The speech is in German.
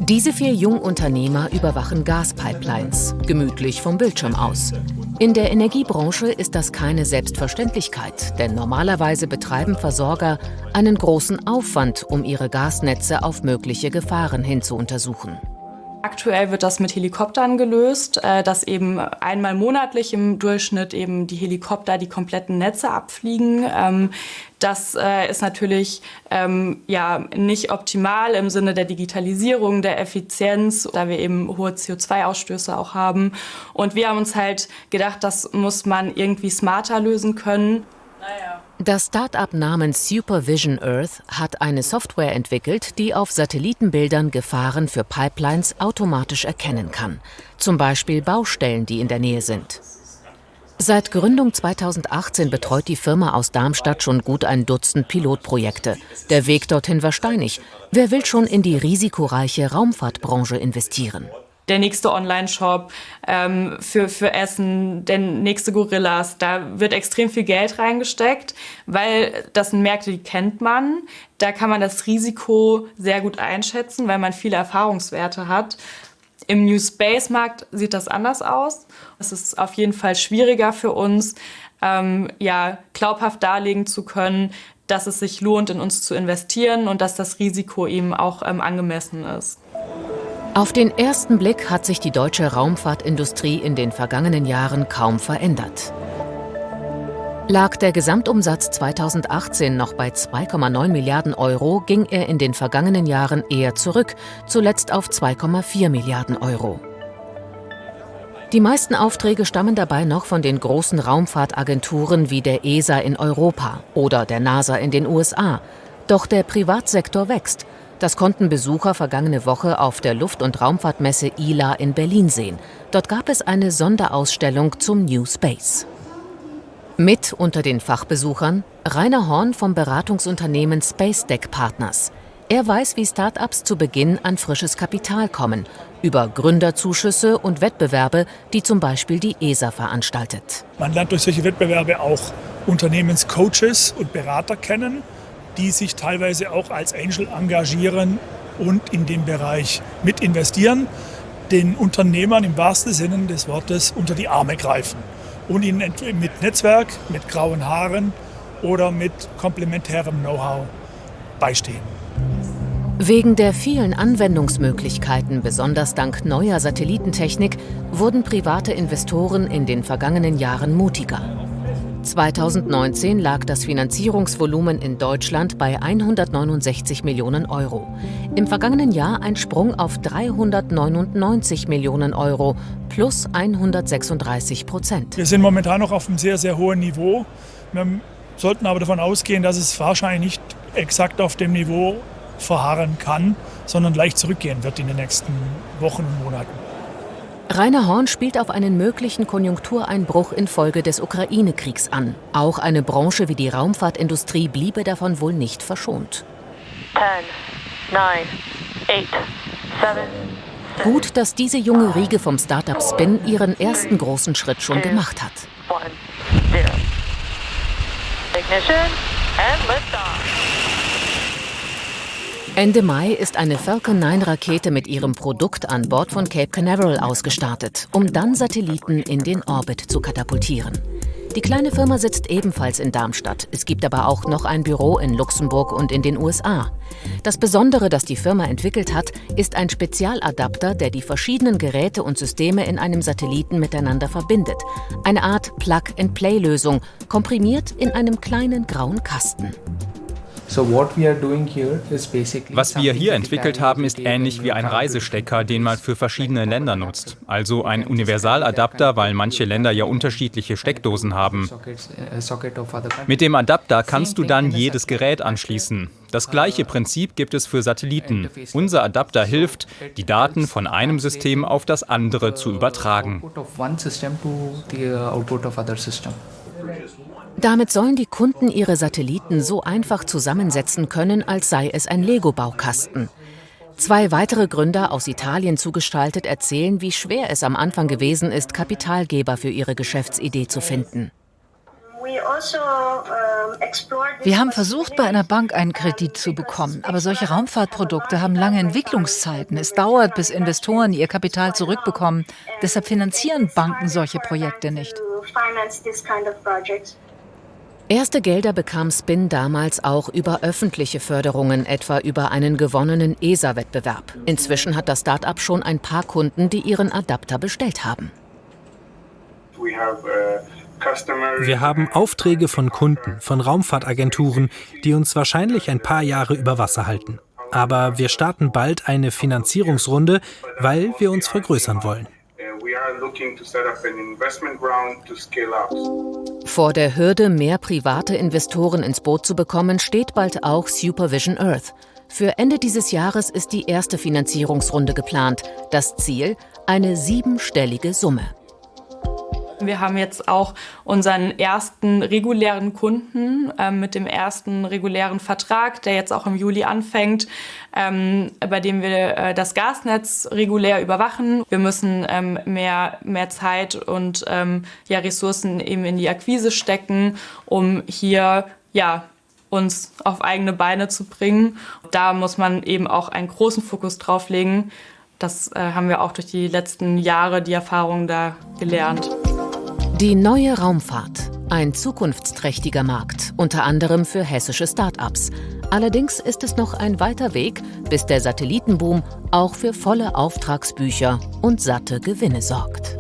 Diese 4 Jungunternehmer überwachen Gaspipelines, gemütlich vom Bildschirm aus. In der Energiebranche ist das keine Selbstverständlichkeit, denn normalerweise betreiben Versorger einen großen Aufwand, um ihre Gasnetze auf mögliche Gefahren hin zu untersuchen. Aktuell wird das mit Helikoptern gelöst, dass eben einmal monatlich im Durchschnitt eben die Helikopter die kompletten Netze abfliegen. Das ist natürlich nicht optimal im Sinne der Digitalisierung, der Effizienz, da wir eben hohe CO2-Ausstöße auch haben. Und wir haben uns halt gedacht, das muss man irgendwie smarter lösen können. Das Start-up namens Supervision Earth hat eine Software entwickelt, die auf Satellitenbildern Gefahren für Pipelines automatisch erkennen kann. Zum Beispiel Baustellen, die in der Nähe sind. Seit Gründung 2018 betreut die Firma aus Darmstadt schon gut ein Dutzend Pilotprojekte. Der Weg dorthin war steinig. Wer will schon in die risikoreiche Raumfahrtbranche investieren? Der nächste Online-Shop für Essen, der nächste Gorillas, da wird extrem viel Geld reingesteckt, weil das sind Märkte, die kennt man. Da kann man das Risiko sehr gut einschätzen, weil man viele Erfahrungswerte hat. Im New Space-Markt sieht das anders aus. Es ist auf jeden Fall schwieriger für uns, glaubhaft darlegen zu können, dass es sich lohnt, in uns zu investieren und dass das Risiko eben auch angemessen ist. Auf den ersten Blick hat sich die deutsche Raumfahrtindustrie in den vergangenen Jahren kaum verändert. Lag der Gesamtumsatz 2018 noch bei 2,9 Milliarden Euro, ging er in den vergangenen Jahren eher zurück, zuletzt auf 2,4 Milliarden Euro. Die meisten Aufträge stammen dabei noch von den großen Raumfahrtagenturen wie der ESA in Europa oder der NASA in den USA. Doch der Privatsektor wächst. Das konnten Besucher vergangene Woche auf der Luft- und Raumfahrtmesse ILA in Berlin sehen. Dort gab es eine Sonderausstellung zum New Space. Mit unter den Fachbesuchern Rainer Horn vom Beratungsunternehmen SpaceDeck Partners. Er weiß, wie Start-ups zu Beginn an frisches Kapital kommen, über Gründerzuschüsse und Wettbewerbe, die zum Beispiel die ESA veranstaltet. Man lernt durch solche Wettbewerbe auch Unternehmenscoaches und Berater kennen, die sich teilweise auch als Angel engagieren und in dem Bereich mit investieren, den Unternehmern im wahrsten Sinne des Wortes unter die Arme greifen und ihnen mit Netzwerk, mit grauen Haaren oder mit komplementärem Know-how beistehen. Wegen der vielen Anwendungsmöglichkeiten, besonders dank neuer Satellitentechnik, wurden private Investoren in den vergangenen Jahren mutiger. 2019 lag das Finanzierungsvolumen in Deutschland bei 169 Millionen Euro. Im vergangenen Jahr ein Sprung auf 399 Millionen Euro, plus 136%. Wir sind momentan noch auf einem sehr, sehr hohen Niveau. Wir sollten aber davon ausgehen, dass es wahrscheinlich nicht exakt auf dem Niveau verharren kann, sondern leicht zurückgehen wird in den nächsten Wochen und Monaten. Rainer Horn spielt auf einen möglichen Konjunktureinbruch infolge des Ukraine-Kriegs an. Auch eine Branche wie die Raumfahrtindustrie bliebe davon wohl nicht verschont. 10, 9, 8, 7. Gut, dass diese junge Riege vom Startup Spin ihren ersten großen Schritt schon gemacht hat. 1, 0. Ignition and liftoff. Ende Mai ist eine Falcon 9-Rakete mit ihrem Produkt an Bord von Cape Canaveral ausgestartet, um dann Satelliten in den Orbit zu katapultieren. Die kleine Firma sitzt ebenfalls in Darmstadt. Es gibt aber auch noch ein Büro in Luxemburg und in den USA. Das Besondere, das die Firma entwickelt hat, ist ein Spezialadapter, der die verschiedenen Geräte und Systeme in einem Satelliten miteinander verbindet. Eine Art Plug-and-Play-Lösung, komprimiert in einem kleinen grauen Kasten. Was wir hier entwickelt haben, ist ähnlich wie ein Reisestecker, den man für verschiedene Länder nutzt. Also ein Universaladapter, weil manche Länder ja unterschiedliche Steckdosen haben. Mit dem Adapter kannst du dann jedes Gerät anschließen. Das gleiche Prinzip gibt es für Satelliten. Unser Adapter hilft, die Daten von einem System auf das andere zu übertragen. Damit sollen die Kunden ihre Satelliten so einfach zusammensetzen können, als sei es ein Lego-Baukasten. 2 weitere Gründer, aus Italien zugestaltet, erzählen, wie schwer es am Anfang gewesen ist, Kapitalgeber für ihre Geschäftsidee zu finden. Wir haben versucht, bei einer Bank einen Kredit zu bekommen, aber solche Raumfahrtprodukte haben lange Entwicklungszeiten. Es dauert, bis Investoren ihr Kapital zurückbekommen. Deshalb finanzieren Banken solche Projekte nicht. Erste Gelder bekam Spin damals auch über öffentliche Förderungen, etwa über einen gewonnenen ESA-Wettbewerb. Inzwischen hat das Start-up schon ein paar Kunden, die ihren Adapter bestellt haben. Wir haben Aufträge von Kunden, von Raumfahrtagenturen, die uns wahrscheinlich ein paar Jahre über Wasser halten. Aber wir starten bald eine Finanzierungsrunde, weil wir uns vergrößern wollen. Vor der Hürde, mehr private Investoren ins Boot zu bekommen, steht bald auch Supervision Earth. Für Ende dieses Jahres ist die erste Finanzierungsrunde geplant. Das Ziel: eine 7-stellige Summe. Wir haben jetzt auch unseren ersten regulären Kunden mit dem ersten regulären Vertrag, der jetzt auch im Juli anfängt, bei dem wir das Gasnetz regulär überwachen. Wir müssen mehr Zeit und Ressourcen eben in die Akquise stecken, um hier uns auf eigene Beine zu bringen. Da muss man eben auch einen großen Fokus drauf legen. Das haben wir auch durch die letzten Jahre, die Erfahrungen da gelernt. Die neue Raumfahrt. Ein zukunftsträchtiger Markt, unter anderem für hessische Start-ups. Allerdings ist es noch ein weiter Weg, bis der Satellitenboom auch für volle Auftragsbücher und satte Gewinne sorgt.